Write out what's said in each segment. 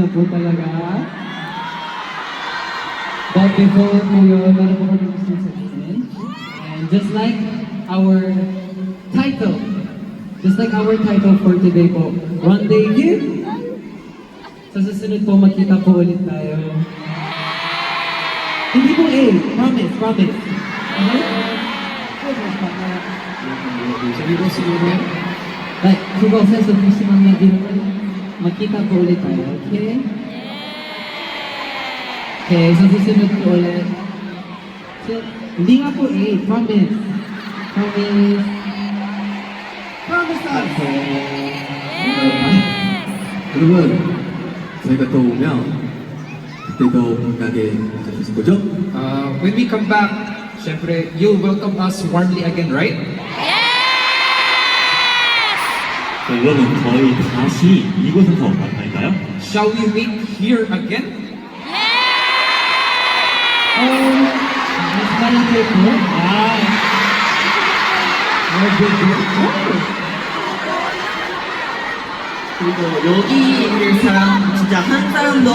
na po talaga. But before po yun, meron po kami gusto sabihin. And just like our title for today po, Rendezvous. Sa susunod po, magkita po ulit tayo. Hindi po A, promise. Okay? Sabi ko siguro, Like, kung sa Christmas na din, magkita po ulit tayo, okay? Okay, so susunod po ulit. So, hindi nga po A, promise. Promise us! 여러분, 저희가 또 오면 그때도 건강하게 해주실 거죠? When we come back, syempre, you'll welcome us warmly again, right? 자, 여러분, 저희 다시 이곳에서 만날까요? Shall we meet here again? Mas malaki po. 그리고 여기 있는 사람 진짜 한 사람도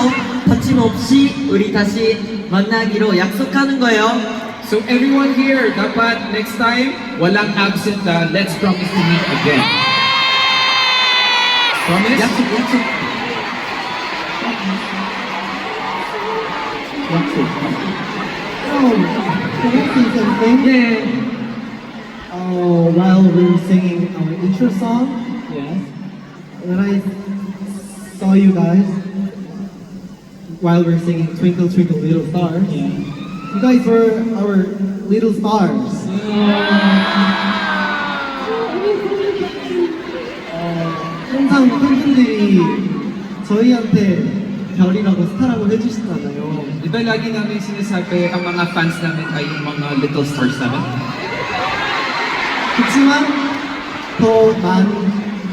거침없이 우리 다시 만나기로 약속하는 거예요. So everyone here, dapat next time, walang absent na let's promise to meet again. Promise? 약속. Can I say something? Yeah. While we were singing our intro song, Yes. when I saw you guys, while we were singing Twinkle Twinkle Little Stars, Yeah. you guys were our little stars. 항상 팬분들이 저희한테 별이라고 스타라고 해주시잖아요. Di ba lagi namin sinasabi ang mga fans namin ay yung mga little stars namin? 그렇지만 더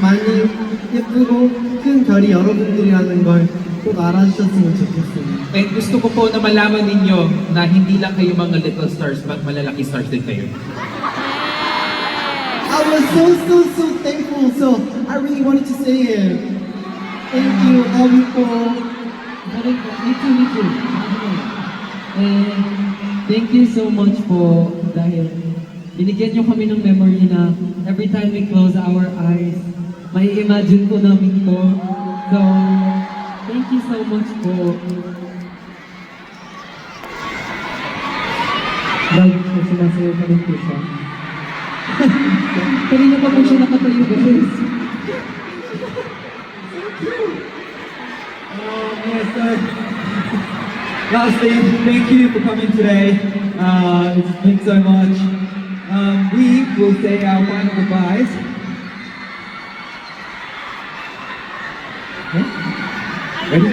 많이 예쁘고 큰 별이 여러분들이라는 걸 꼭 알아주셨으면 좋겠어요. And gusto ko po na malaman ninyo na hindi lang kayo mga little stars, but malalaki stars din kayo. I was so thankful, so I really wanted to say it. Thank you, all people. Me too. And thank you so much po dahil binigyan niyo kami ng memory na every time we close our eyes, may imagine po namin to. So, thank you so much po. Sumasayo pa rin po siya. Kanina pa po siya nakatayo guys. Yes, sir. Lastly, thank you for coming today. It means so much. We will say our final goodbyes. Ready?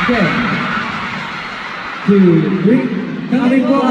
Okay. 2, 3. Coming for